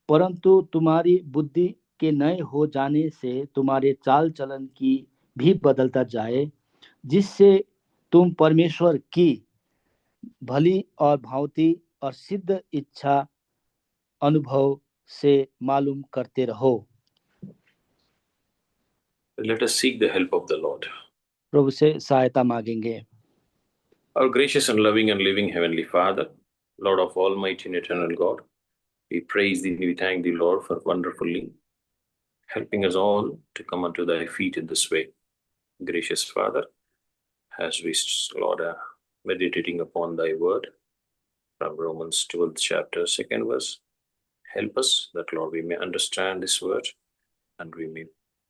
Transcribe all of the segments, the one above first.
परंतु तुम्हारी बुद्धि के नए हो जाने से तुम्हारे चाल चलन की भी बदलता जाए, जिससे तुम परमेश्वर की भली और भांति और सिद्ध इच्छा अनुभव से मालूम करते रहो। Let us seek the help of the Lord. प्रभु से सहायता मांगेंगे। Our gracious and loving and living Heavenly Father, Lord of Almighty and Eternal God, we praise Thee, we thank Thee, Lord, for wonderfully helping us all to come unto Thy feet in this way. Gracious Father, as we, Lord, are meditating upon Thy word from Romans 12th chapter, 2nd verse, help us that, Lord, we may understand this word and we may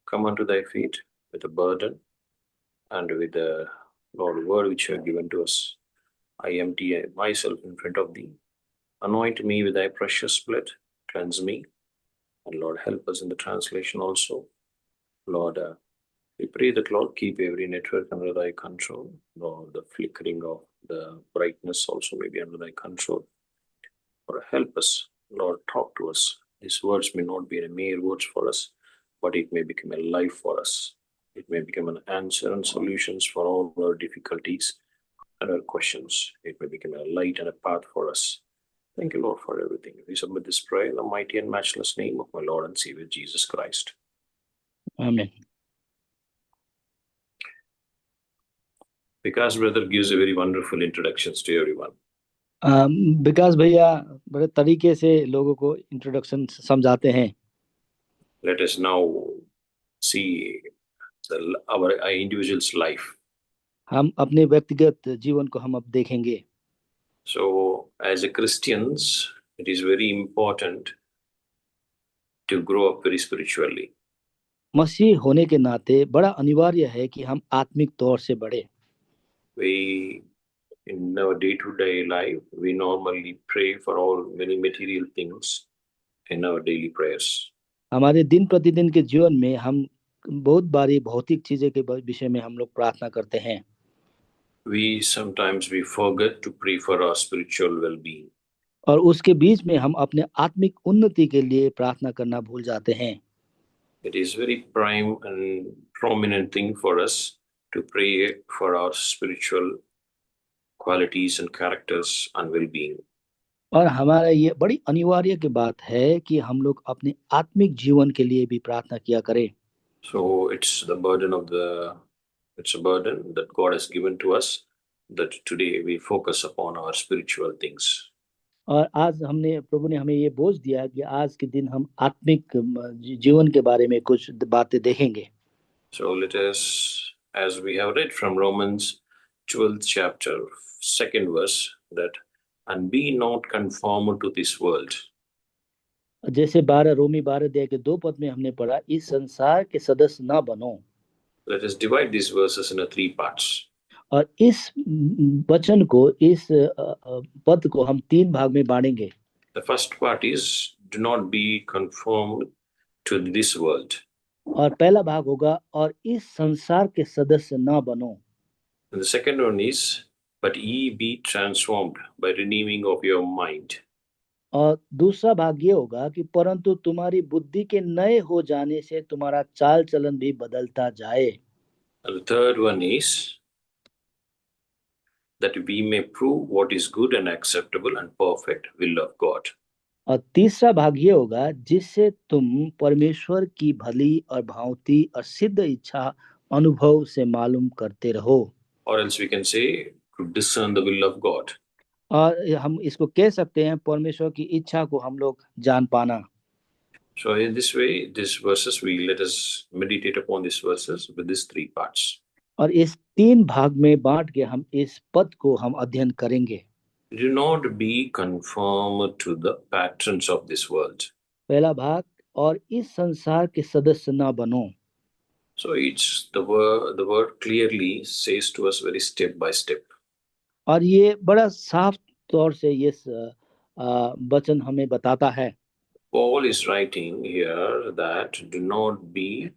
come unto Thy feet with a burden and with the, Lord, word which you have given to us. I empty myself in front of Thee. Anoint me with Thy precious blood. Cleanse me. And Lord, help us in the translation also. Lord, we pray that, Lord, keep every network under Thy control. Lord, the flickering of the brightness also may be under Thy control. Lord, help us. Lord, talk to us. These words may not be mere words for us, but it may become a life for us. It may become an answer and solutions for all our difficulties and our questions. It may become a light and a path for us. Thank you, Lord, for everything. We submit this prayer in the mighty and matchless name of my Lord and Savior Jesus Christ. आमीन। Vikas brother gives a very wonderful introductions to everyone. विकास भैया बड़े तरीके से लोगों को introduction समझाते हैं। Let us now see our individual's life. हम अपने व्यक्तिगत जीवन को हम अब देखेंगे। So, as a Christians, it is very important to grow up very spiritually. मसीह होने के नाते बड़ा अनिवार्य है कि हम आत्मिक तौर से बढ़े। We, in our day-to-day life, we normally pray for all many material things in our daily prayers. हमारे दिन प्रतिदिन के जीवन में हम बहुत बारी भौतिक चीजें के विषय में हम लोग प्रार्थना करते हैं। We sometimes we forget to pray for our spiritual well-being. और उसके बीच में हम अपने आत्मिक उन्नति के लिए प्रार्थना करना भूल जाते हैं। It is very prime and prominent thing for us to pray for our spiritual qualities and characters and well-being. और हमारा ये बड़ी अनिवार्य की बात है कि हम लोग अपने आत्मिक जीवन के लिए भी प्रार्थना किया करें। So it's a burden that God has given to us, that today we focus upon our spiritual things. और आज प्रभु ने हमें ये बोझ दिया कि आज के दिन हम आत्मिक जीवन के बारे में कुछ बातें देखेंगे। So let us, as we have read from Romans 12th chapter, 2nd verse, that and be not conformed to this world. जैसे रोमी 12 अध्याय के 2 पद में हमने पढ़ा, इस संसार के सदस्य ना बनो। Let us divide these verses into 3 parts. और इस वचन को, इस पद को हम 3 भाग में बांटेंगे। The first part is, do not be conformed to this world. और पहला भाग होगा, और इस संसार के सदस्य ना बनो। And the second one is, but ye be transformed by renewing of your mind. और दूसरा भाग ये होगा कि परंतु तुम्हारी बुद्धि के नए हो जाने से तुम्हारा चाल चलन भी बदलता जाए। And the third one is, that we may prove what is good and acceptable and perfect will of God. और तीसरा भाग ये होगा, जिससे तुम परमेश्वर की भली और भांति और सिद्ध इच्छा अनुभव से मालूम करते रहो। Or else we can say, to discern the will of God. और हम इसको कह सकते हैं परमेश्वर की इच्छा को हम लोग जान पाना। So in this way, these verses, let us meditate upon these verses with these 3 parts. और इस 3 भाग में बांट के हम इस पद को हम अध्ययन करेंगे। Do not be conformed to the patterns of this world. पहला भाग, और इस संसार के सदस्य ना बनो। So it's the word clearly says to us very step by step. और ये बड़ा साफ तौर से ये वचन हमें बताता है। Paul is writing here that do not be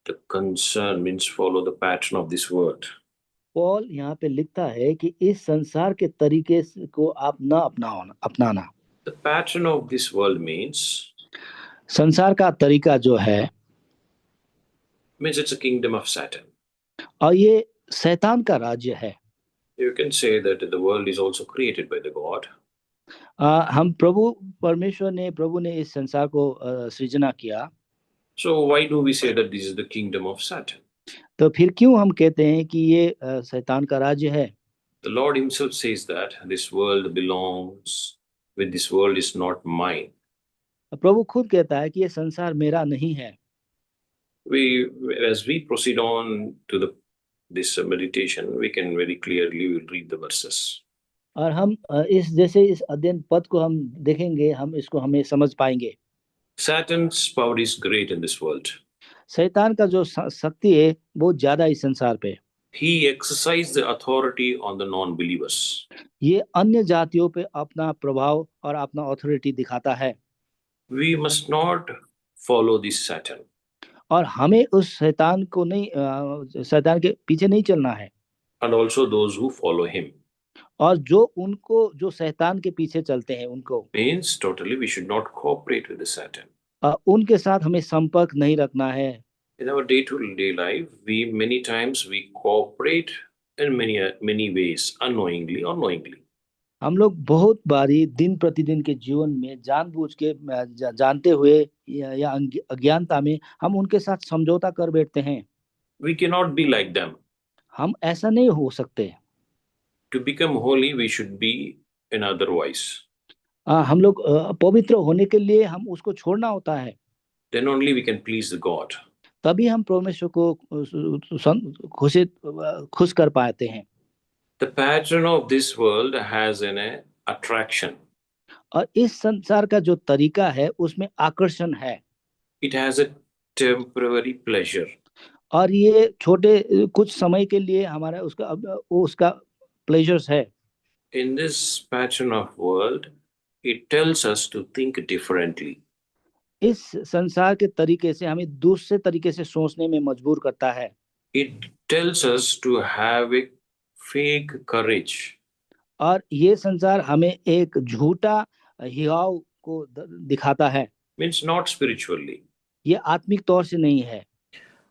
the concern, means follow the pattern of this world. Paul यहाँ पे लिखता है कि इस संसार के तरीके को आप ना अपनाना। The pattern of this world means संसार का तरीका जो है means it's a kingdom of Satan. और ये शैतान का राज्य है। You can say that the world is also created by the God. हम प्रभु ने इस संसार को सृजना किया। So why do we say that this is the kingdom of Satan? तो फिर क्यों हम कहते हैं कि ये शैतान का राज्य है? The Lord himself says that this world belongs with this world is not mine. प्रभु खुद कहता है कि ये संसार मेरा नहीं है। As we proceed on to this meditation, we can very clearly read the verses. और हम इस अध्ययन पद को हम देखेंगे, हम इसको हमें समझ पाएंगे। Satan's power is great in this world. शैतान का जो शक्ति है बहुत ज्यादा इस संसार पे। He exercised the authority on the non-believers. ये अन्य जातियों पे अपना प्रभाव और अपना अथॉरिटी दिखाता है। We must not follow this Satan. और हमें उस शैतान को नहीं, शैतान के पीछे नहीं चलना है। And also those who follow him. और जो शैतान के पीछे चलते हैं उनको, Means totally we should not cooperate with the Satan. उनके साथ हमें संपर्क नहीं रखना है। In our day-to-day life, many times we cooperate in many ways, unknowingly or knowingly. हम लोग बहुत बारी दिन प्रतिदिन के जीवन में जानबूझ के जानते हुए या अज्ञानता में हम उनके साथ समझौता कर बैठते हैं। We cannot be like them. हम ऐसा नहीं हो सकते। To become holy, we should be in otherwise. हम लोग पवित्र होने के लिए हम उसको छोड़ना होता है। Then only we can please the God. तभी हम परमेश्वर को खुश कर पाते हैं। The pattern of this world has an attraction. और इस संसार का जो तरीका है उसमें आकर्षण है। It has a temporary pleasure. और ये छोटे कुछ समय के लिए हमारा उसका प्लेजर्स है। In this pattern of world, it tells us to think differently. इस संसार के तरीके से हमें दूसरे तरीके से सोचने में मजबूर करता है। It tells us to have a fake courage. और ये संसार हमें एक झूठा हियाव को दिखाता है। Means not spiritually. ये आत्मिक तौर से नहीं है।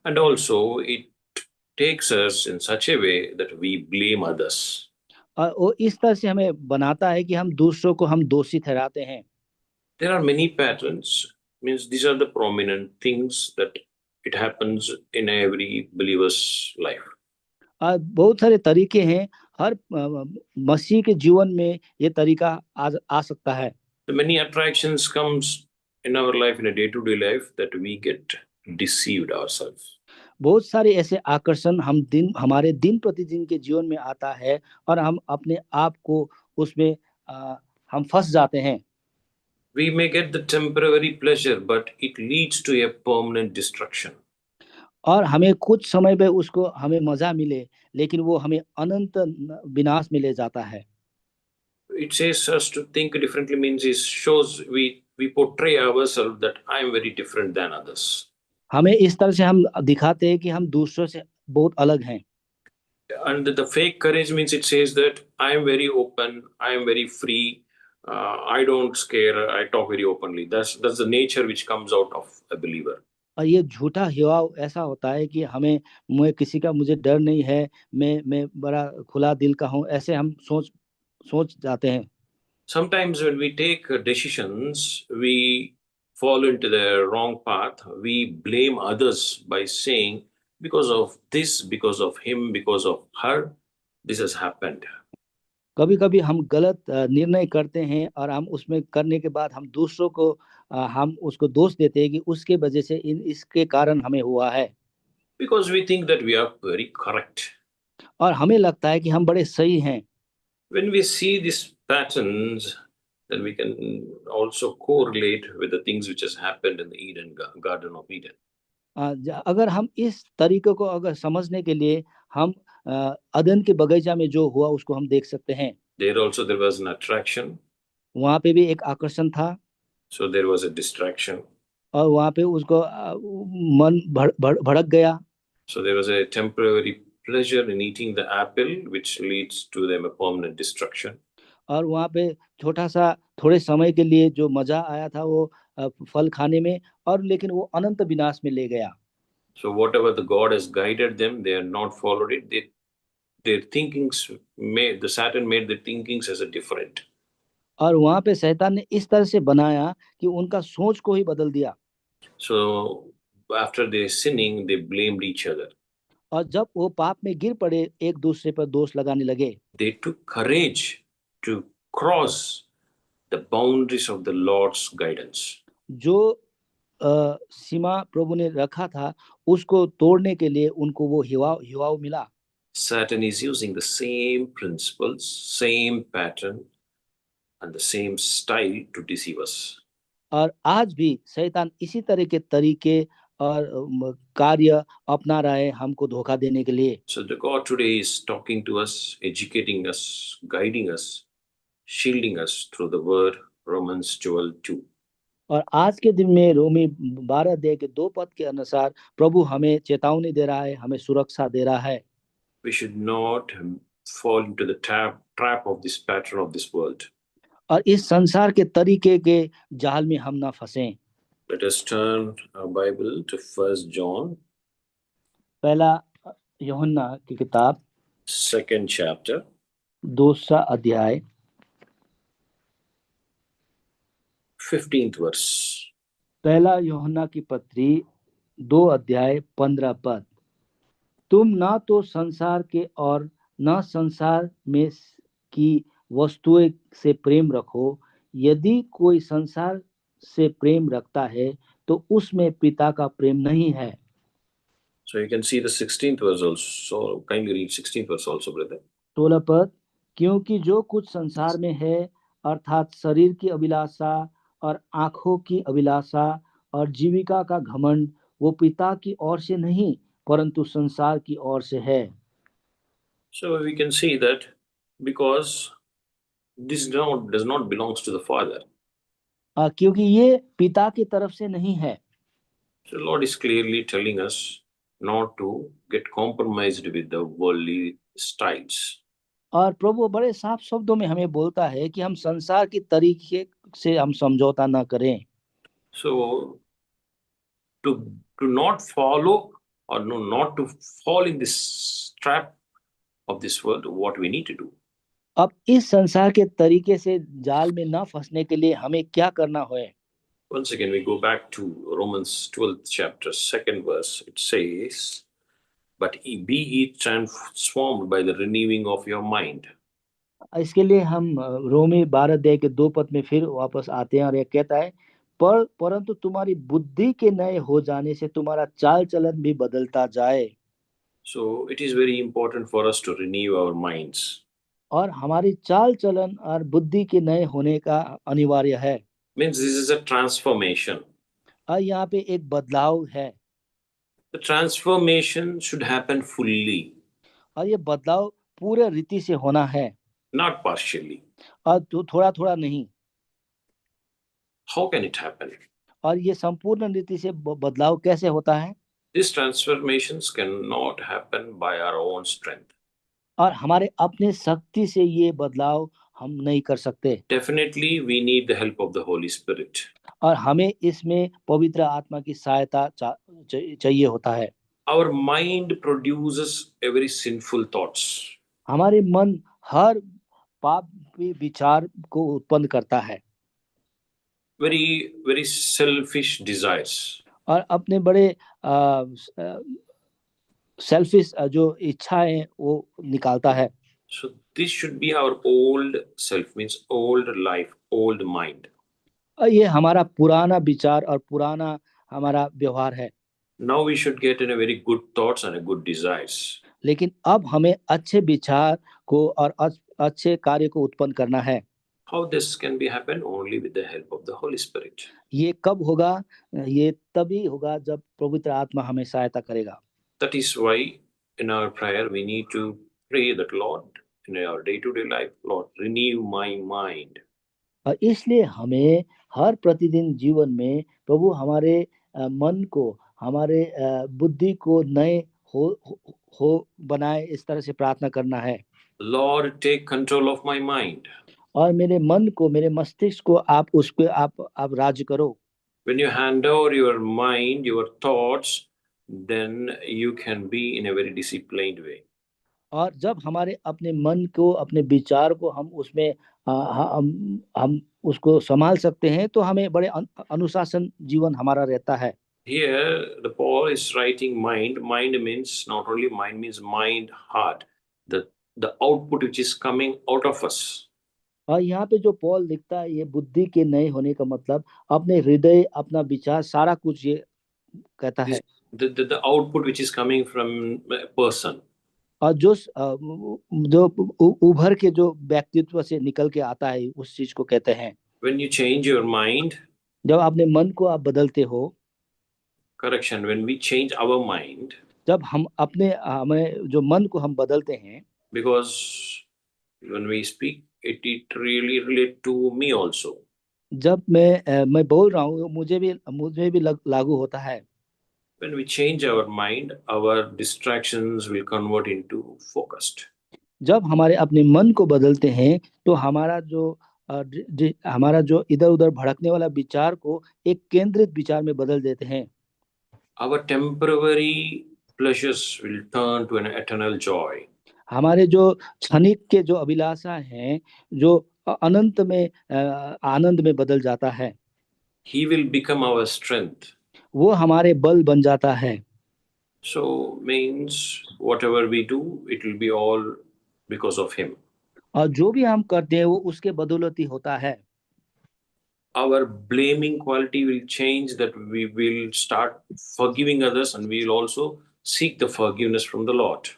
And also it takes us in such a way that we blame others. और वो इस तरह से हमें बनाता है कि हम दूसरों को हम दोषी ठहराते हैं। There are many patterns. Means these are the prominent things that it happens in every believer's life. और बहुत सारे तरीके हैं, हर मसीह के जीवन में ये तरीका आ सकता है। The many attractions comes in our life, in a day-to-day life, that we get deceived ourselves. बहुत सारे ऐसे आकर्षण हमारे दिन प्रतिदिन के जीवन में आता है और हम अपने आप को उसमें हम फंस जाते हैं। We may get the temporary pleasure, but it leads to a permanent destruction. और हमें कुछ समय पे उसको हमें मजा मिले, लेकिन वो हमें अनंत विनाश में ले जाता है। It says us to think differently, means it shows we portray ourselves that I am very different than others. हमें इस तरह से हम दिखाते हैं कि हम दूसरों से बहुत अलग हैं। And the fake courage means it says that I am very open, I am very free, I don't scare, I talk very openly. That's the nature which comes out of a believer. और ये झूठा हिवाव ऐसा होता है कि मैं किसी का मुझे डर नहीं है, मैं बड़ा खुला दिल का हूँ, ऐसे हम सोच जाते हैं। Sometimes when we take decisions, we fall into the wrong path. We blame others by saying, because of this, because of him, because of her, this has happened. कभी कभी हम गलत निर्णय करते हैं और हम उसमें करने के बाद हम दूसरों को हम उसको दोष देते हैं कि उसके वजह से इसके कारण हमें हुआ है। Because we think that we are very correct. और हमें लगता है कि हम बड़े सही हैं। When we see these patterns, then we can also correlate with the things which has happened in the Garden of Eden. अगर हम इस तरीके को अगर समझने के लिए हम अदन के बगीचा में जो हुआ उसको हम देख सकते हैं। There also there was an attraction. वहाँ पे भी एक आकर्षण था। So there was a distraction. और वहाँ पे उसको मन भड़क गया। So there was a temporary pleasure in eating the apple, which leads to them a permanent destruction. और वहाँ पे थोड़े समय के लिए जो मजा आया था वो फल खाने में, और लेकिन वो अनंत विनाश में ले गया। So whatever the God has guided them, they have not followed it. Their thinkings made the Satan made their thinkings as a different. और वहां पे शैतान ने इस तरह से बनाया कि उनका सोच को ही बदल दिया। So after they sinning, they blamed each other. और जब वो पाप में गिर पड़े, एक दूसरे पर दोष लगाने लगे। They took courage to cross the boundaries of the Lord's guidance. जो सीमा प्रभु ने रखा था उसको तोड़ने के लिए उनको वो हिवाव मिला। Satan is using the same principles, same pattern, and the same style to deceive us. और आज भी शैतान इसी तरह के तरीके और कार्य अपना रहा है हमको धोखा देने के लिए। So the God today is talking to us, educating us, guiding us, shielding us through the word Romans 12:2. और आज के दिन में रोमी 12 अध्याय के 2 पद के अनुसार प्रभु हमें चेतावनी दे रहा है, हमें सुरक्षा दे रहा है। We should not fall into the trap of this pattern of this world. और इस संसार के तरीके के जाल में हम ना फंसें। Let us turn our Bible to 1 John, पहला यूहन्ना की किताब 2nd chapter, 2 अध्याय 15th verse. पहला यूहन्ना की पत्री 2 अध्याय 15 पद। तुम ना तो संसार के और न संसार में की वस्तुएं से प्रेम रखो। यदि कोई संसार से प्रेम रखता है तो उसमें पिता का प्रेम नहीं है। So you can see the 16th verse also. Kindly read 16th verse also, brother. 16 पद, क्योंकि जो कुछ संसार में है अर्थात शरीर की अभिलाषा और आंखों की अभिलाषा और जीविका का घमंड, वो पिता की ओर से नहीं परंतु संसार की ओर से है। So we can see that because this does not belongs to the Father. क्योंकि ये पिता की तरफ से नहीं है। So Lord is clearly telling us not to get compromised with the worldly styles. और प्रभु बड़े साफ शब्दों में हमें बोलता है कि हम संसार की तरीके से हम समझौता ना करें। So to not follow or no, not to fall in this trap of this world, what we need to do? अब इस संसार के तरीके से जाल में ना फंसने के लिए हमें क्या करना है? Once again, we go back to Romans 12th chapter, 2nd verse. It says, but be ye transformed by the renewing of your mind. इसके लिए हम रोमी 12 अध्याय के 2 पद में फिर वापस आते हैं और यह कहता है, परंतु तुम्हारी बुद्धि के नए हो जाने से तुम्हारा चाल चलन भी बदलता जाए। So it is very important for us to renew our minds. और हमारी चाल चलन और बुद्धि के नए होने का अनिवार्य है। Means this is a transformation. और यहाँ पे एक बदलाव है। The transformation should happen fully, और ये बदलाव पूरे रीति से होना है, not partially. और थोड़ा थोड़ा नहीं। How can it happen? और ये संपूर्ण रीति से बदलाव कैसे होता है? These transformations cannot happen by our own strength. और हमारे अपने शक्ति से ये बदलाव हम नहीं कर सकते। Definitely, we need the help of the Holy Spirit. और हमें इसमें पवित्र आत्मा की सहायता चाहिए होता है। Our mind produces every sinful thoughts. हमारे मन हर पापी विचार को उत्पन्न करता है। Very selfish desires. और अपने बड़े सेल्फिश जो इच्छाएं वो निकालता है। So this should be our old self, means old life, old mind. और ये हमारा पुराना विचार और पुराना हमारा व्यवहार है। Now we should get in a very good thoughts and a good desires. लेकिन अब हमें अच्छे विचार को और अच्छे कार्य को उत्पन्न करना है। How this can be happen? Only with the help of the Holy Spirit. ये कब होगा? ये तभी होगा जब पवित्र आत्मा हमें सहायता करेगा। That is why in our prayer we need to pray that Lord, in our day-to-day life, Lord, renew my mind. और इसलिए हमें हर प्रतिदिन जीवन में प्रभु हमारे मन को, हमारे बुद्धि को नए हो बनाए, इस तरह से प्रार्थना करना है। Lord, take control of my mind. और मेरे मन को, मेरे मस्तिष्क को आप उस पे आप राज करो। When you hand over your mind, your thoughts, then you can be in a very disciplined way. और जब हमारे अपने मन को, अपने विचार को हम उसमें हम उसको संभाल सकते हैं, तो हमें बड़े अनुशासन जीवन हमारा रहता है। Here, the Paul is writing mind. Mind means not only mind, means mind, heart, the output which is coming out of us. और यहाँ पे जो पॉल लिखता है, ये बुद्धि के नए होने का मतलब अपने हृदय, अपना विचार, सारा कुछ ये कहता This है। the output which is coming from a person. और जो उभर के जो व्यक्तित्व से निकल के आता है, उस चीज को कहते हैं। When you change your mind, जब अपने मन को आप बदलते हो, correction, when we change our mind, जब हम हमें जो मन को हम बदलते हैं, because when we speak, it really relate to me also. जब मैं बोल रहा हूँ, मुझे भी लागू होता है। When we change our mind, our distractions will convert into focused. जब हमारे अपने मन को बदलते हैं, तो हमारा जो इधर उधर भड़कने वाला विचार को एक केंद्रित विचार में बदल देते हैं। Our temporary pleasures will turn to an eternal joy. हमारे जो क्षणिक के जो अभिलाषा हैं, जो अनंत में आनंद में बदल जाता है। He will become our strength. वो हमारे बल बन जाता है। So means whatever we do, it will be all because of him. और जो भी हम करते हैं, वो उसके बदौलती होता है। Our blaming quality will change, that we will start forgiving others, and we will also seek the forgiveness from the Lord.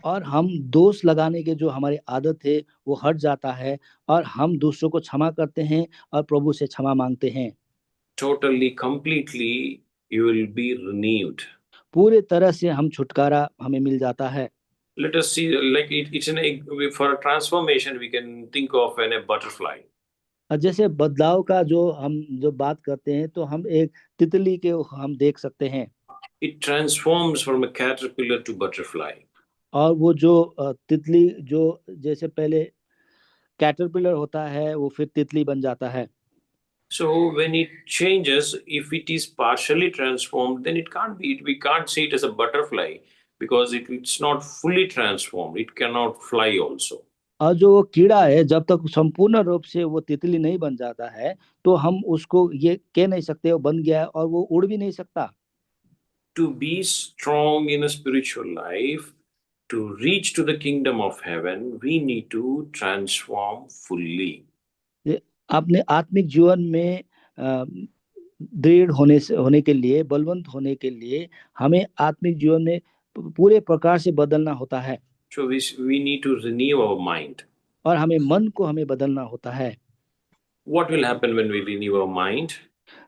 और हम दोष लगाने के जो हमारी आदत है, वो हट जाता है, और हम दूसरों को क्षमा करते हैं और प्रभु से क्षमा मांगते हैं। Totally, completely, you will be renewed. पूरे तरह से हम छुटकारा हमें मिल जाता है। Let us see, like it's for a transformation, we can think of a butterfly. और जैसे बदलाव का जो बात करते हैं, तो हम एक तितली के हम देख सकते हैं। It transforms from a caterpillar to butterfly. और वो जो तितली जो जैसे पहले कैटरपिलर होता है, वो फिर तितली बन जाता है। So when it changes, if it is partially transformed, then it can't be. We can't see it as a butterfly because it's not fully transformed. It cannot fly also. और जो वो कीड़ा है, जब तक संपूर्ण रूप से वो तितली नहीं बन जाता है, तो हम उसको ये कह नहीं सकते वो बन गया है, और वो उड़ भी नहीं सकता। To be strong in a spiritual life, to reach to the kingdom of heaven, we need to transform fully. अपने आत्मिक जीवन में दृढ़ होने के लिए, बलवंत होने के लिए, हमें आत्मिक जीवन में पूरे प्रकार से बदलना होता है। So we need to renew our mind. और हमें मन को हमें बदलना होता है। What will happen when we renew our mind?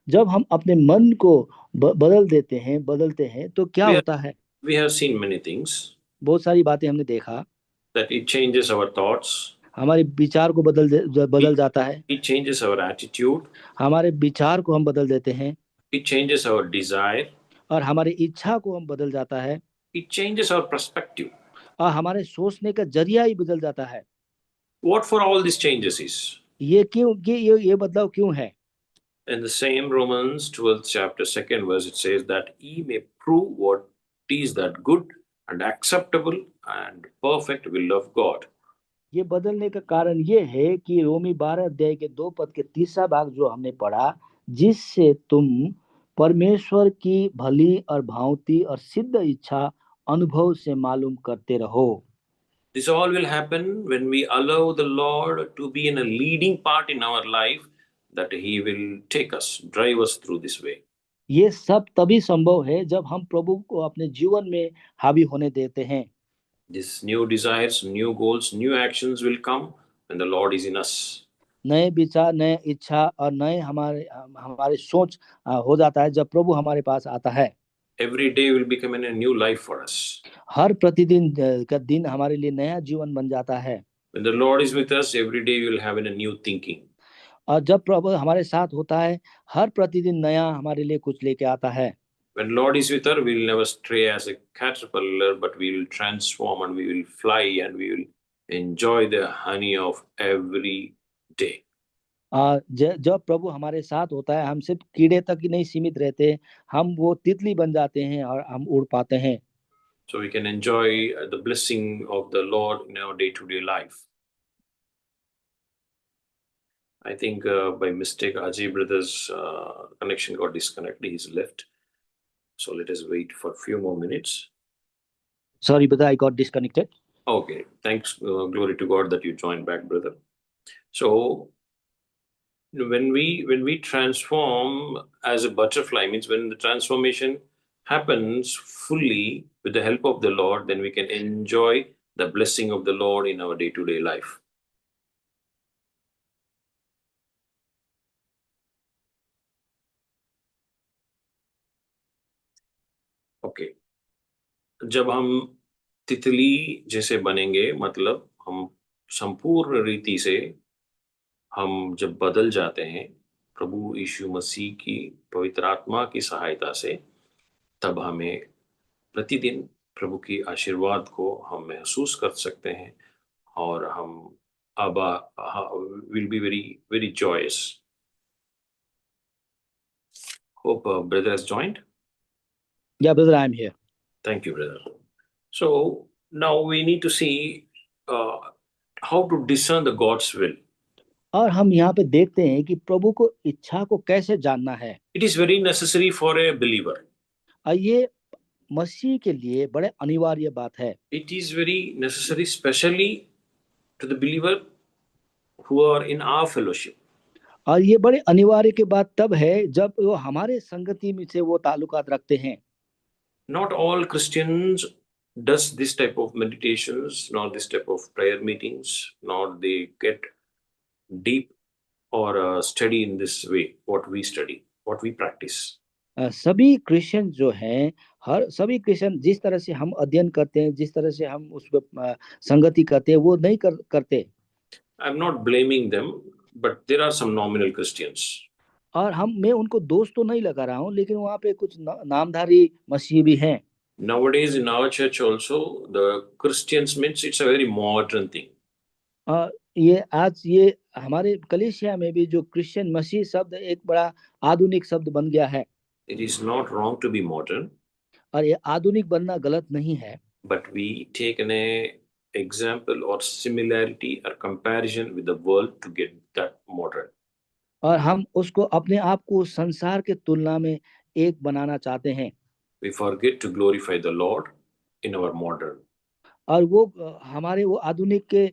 जब हम अपने मन को बदलते हैं, तो क्या होता है? We have seen many things. बहुत सारी बातें हमने देखा। That it changes our thoughts. हमारे विचार को बदल जाता है। It changes our attitude. हमारे विचार को हम बदल देते हैं। It changes our desire. और हमारी इच्छा को हम बदल जाता है। It changes our perspective. और हमारे सोचने का जरिया ही बदल जाता है। What for all these changes is? ये बदलाव क्यों है? In the same Romans 12th chapter 2nd verse, it says that ye may prove what is that good and acceptable and perfect will of God. ये बदलने का कारण ये है कि रोमी 12 अध्याय के 2 पद के तीसरा भाग जो हमने पढ़ा, जिससे तुम परमेश्वर की भली और भांति और सिद्ध इच्छा अनुभव से मालूम करते रहो। This all will happen when we allow the Lord to be in a leading part in our life, that he will take us, drive us through this way. ये सब तभी संभव है जब हम प्रभु को अपने जीवन में हावी होने देते हैं। These new desires, new goals, new actions will come when the Lord is in us. नए विचार, नए इच्छा और नए हमारे सोच हो जाता है जब प्रभु हमारे पास आता है। Every day will become a new life for us. हर प्रतिदिन का दिन हमारे लिए नया जीवन बन जाता है। When the Lord is with us, every day we will have a new thinking. और जब प्रभु हमारे साथ होता है, हर प्रतिदिन नया हमारे लिए कुछ लेके आता है। When Lord is with us, we will never stray as a caterpillar, but we will transform and we will fly and we will enjoy the honey of every day. जब प्रभु हमारे साथ होता है, हम सिर्फ कीड़े तक ही नहीं सीमित रहते, हम वो तितली बन जाते हैं और हम उड़ पाते हैं। So we can enjoy the blessing of the Lord in our day-to-day life. I think by mistake, Ajay brother's connection got disconnected. He's left. So let us wait for a few more minutes. Sorry, brother, I got disconnected. Okay, thanks. Glory to God that you joined back, brother. So when we transform as a butterfly, means when the transformation happens fully with the help of the Lord, then we can enjoy the blessing of the Lord in our day-to-day life. Okay. जब हम तितली जैसे बनेंगे, मतलब हम संपूर्ण रीति से हम जब बदल जाते हैं प्रभु यीशु मसीह की पवित्र आत्मा की सहायता से, तब हमें प्रतिदिन प्रभु की आशीर्वाद को हम महसूस कर सकते हैं और हम will be very very joyous. Hope brother has joined. Yeah, brother, I am here. Thank you, brother. So now we need to see how to discern the God's will. और हम यहाँ पे देखते हैं कि प्रभु को इच्छा को कैसे जानना है. It is very necessary for a believer. और ये मसीह के लिए बड़े अनिवार्य बात है. It is very necessary, especially to the believer who are in our fellowship. और ये बड़े अनिवार्य की बात तब है जब वो हमारे संगति में से वो ताल्लुकात रखते हैं. Not all Christians does this type of meditations, nor this type of prayer meetings, nor they get deep or study in this way, what we study, what we practice. सभी क्रिश्चियन जो हैं, सभी क्रिश्चियन जिस तरह से हम अध्ययन करते हैं, जिस तरह से हम उस पर संगति करते हैं, वो नहीं करते. I'm not blaming them, but there are some nominal Christians. और मैं उनको दोष तो नहीं लगा रहा हूँ, लेकिन वहाँ पे कुछ नामधारी मसीही भी हैं. Nowadays in our church also, the Christians means it's a very modern thing. ये हमारे कलीसिया में भी जो क्रिश्चियन मसीह शब्द एक बड़ा आधुनिक शब्द बन गया है. It is not wrong to be modern. और ये आधुनिक बनना गलत नहीं है. But we take an example or similarity or comparison with the world to get that modern. और हम उसको अपने आप को संसार के तुलना में एक बनाना चाहते हैं. We forget to glorify the Lord in our modern. और वो हमारे वो आधुनिक के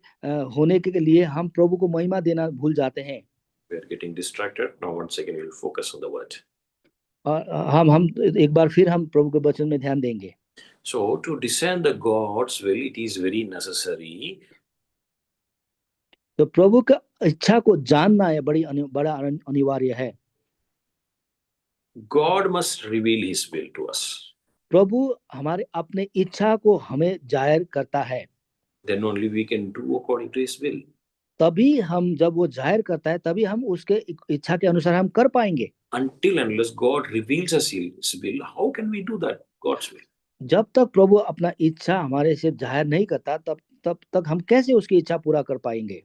होने के लिए हम प्रभु को महिमा देना भूल जाते हैं. We are getting distracted. Now once again we will focus on the word. और हम एक बार फिर हम प्रभु के वचन में ध्यान देंगे. So to discern the God's will, it is very necessary. तो प्रभु का इच्छा को जानना है बड़ा अनिवार्य है. God must reveal His will to us. प्रभु हमारे अपने इच्छा को हमें जाहिर करता है. Then only we can do according to His will. तभी हम जब वो जाहिर करता है, तभी हम उसके इच्छा के अनुसार हम कर पाएंगे. Until unless God reveals us His will, how can we do that God's will? जब तक प्रभु अपना इच्छा हमारे से जाहिर नहीं करता, तब तक हम कैसे उसकी इच्छा पूरा कर पाएंगे.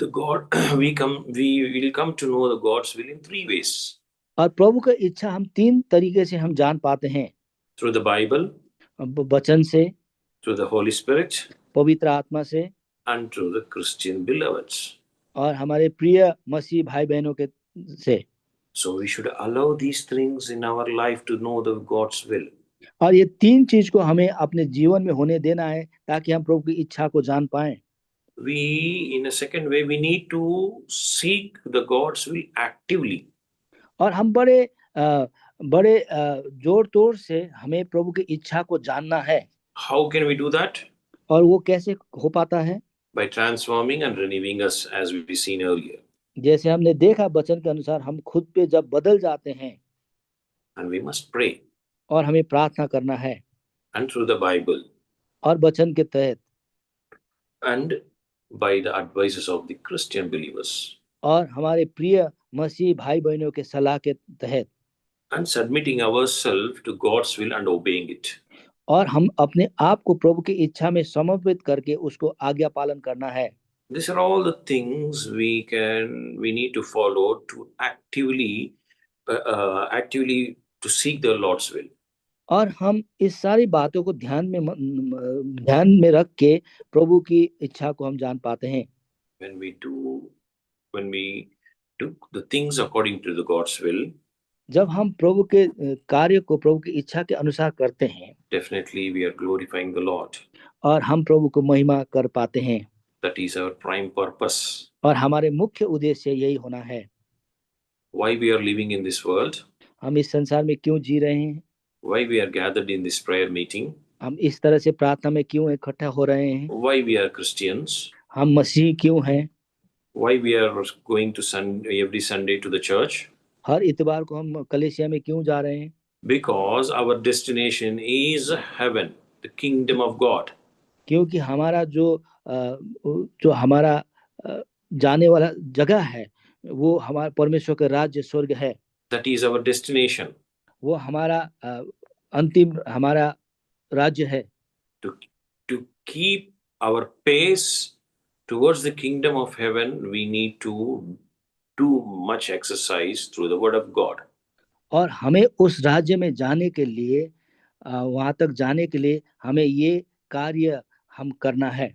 The God we will come to know the God's will in three ways. और प्रभु की इच्छा हम तीन तरीके से हम जान पाते हैं. Through the Bible, वचन से, through the Holy Spirit, पवित्र आत्मा से, and through the Christian beloveds. और हमारे प्रिय मसीह भाई बहनों के से. So we should allow these things in our life to know the God's will. और ये तीन चीज को हमें अपने जीवन में होने देना है ताकि हम प्रभु की इच्छा को जान पाएं. We, in a second way, we need to seek the God's will actively. और हम बड़े जोर तोड़ से हमें प्रभु की इच्छा को जानना है. How can we do that? और वो कैसे हो पाता है? By transforming and renewing us, as we've seen earlier. जैसे हमने देखा वचन के अनुसार हम खुद पे जब बदल जाते हैं. And we must pray. और हमें प्रार्थना करना है. And through the Bible. और वचन के तहत. And by the advices of the Christian believers. और हमारे प्रिय मसीह भाई बहनों के सलाह के तहत. And submitting ourselves to God's will and obeying it. और हम अपने आप को प्रभु की इच्छा में समर्पित करके उसको आज्ञा पालन करना है. These are all the things we need to follow to actively to seek the Lord's will. और हम इस सारी बातों को ध्यान में रख के प्रभु की इच्छा को हम जान पाते हैं। When we do the things according to the God's will, जब हम प्रभु के कार्य को प्रभु की इच्छा के अनुसार करते हैं, definitely we are glorifying the Lord. और हम प्रभु को महिमा कर पाते हैं। That is our prime purpose. और हमारे मुख्य उद्देश्य यही होना है। Why we are living in this world? हम इस संसार में क्यों जी रहे हैं? Why we are gathered in this prayer meeting? हम इस तरह से प्रार्थना में क्यों इकट्ठा हो रहे हैं? Why we are Christians? हम मसीही क्यों हैं? Why we are going to every Sunday to the church? हर इतवार को हम कलीसिया में क्यों जा रहे हैं? Because our destination is heaven, the kingdom of God. क्योंकि हमारा जो हमारा जाने वाला जगह है वो हमारा परमेश्वर का राज्य स्वर्ग है। That is our destination. वो हमारा अंतिम हमारा राज्य है। To keep our pace towards the kingdom of heaven, we need to do much exercise through the word of God. और हमें उस राज्य में जाने के लिए वहां तक जाने के लिए हमें ये कार्य हम करना है।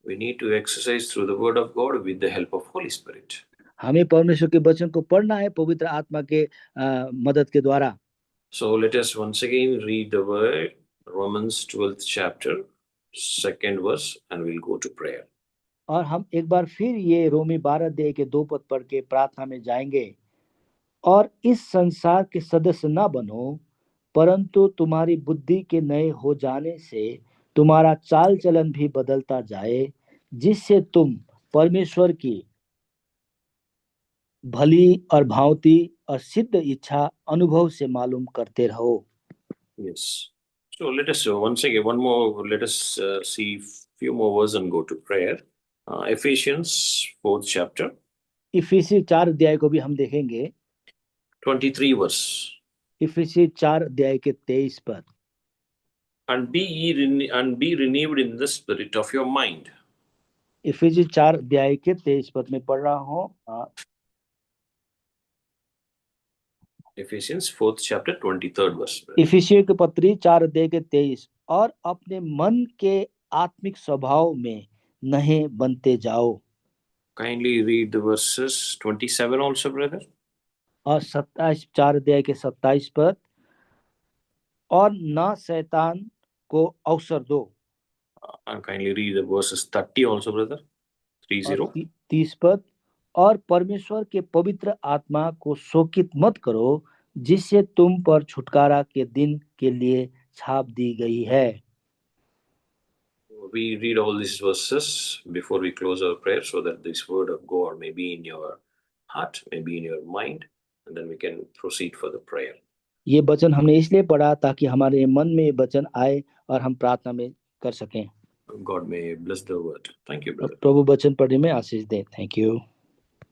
We need to exercise through the word of God with the help of Holy Spirit. हमें परमेश्वर के वचन को पढ़ना है पवित्र आत्मा के मदद के द्वारा। So let us once again read the word, Romans 12th chapter, 2nd verse, and we'll go to prayer. और हम एक बार फिर ये रोमी 12 अध्याय के 2 पद पढ़ के प्रार्थना में जाएंगे। और इस संसार के सदस्य ना बनो, परंतु तुम्हारी बुद्धि के नए हो जाने से तुम्हारा चाल चलन भी बदलता जाए, जिससे तुम परमेश्वर की भली और भांति और सिद्ध इच्छा अनुभव से मालूम करते रहो। Yes. So let us once again, one more, let us see few more verses and go to prayer. Ephesians 4th chapter. इफिसी 4 अध्याय को भी हम देखेंगे। 23 verse. इफिसी 4 अध्याय के 23 पद। And be renewed in the spirit of your mind. इफिसी 4 अध्याय के 23 पद में पढ़ रहा हूँ। Ephesians 4th chapter 23rd verse. इफिसियों की पत्री 4 अध्याय के 23। और अपने मन के आत्मिक स्वभाव में नए बनते जाओ। Kindly read the verses 27 also, brother. और 27 4 अध्याय के 27 पद। और ना शैतान को अवसर दो। And kindly read the verses 30 also, brother. 30. 30 पद। और परमेश्वर के पवित्र आत्मा को शोकित मत करो, जिससे तुम पर छुटकारा के दिन के लिए छाप दी गई है। We read all these verses before we close our prayer, so that this word of God may be in your heart, may be in your mind, and then we can proceed for the prayer. ये वचन हमने इसलिए पढ़ा ताकि हमारे मन में ये वचन आए और हम प्रार्थना में कर सकें। God may bless the word. Thank you, brother. प्रभु वचन पढ़ने में आशीष दे। Thank you.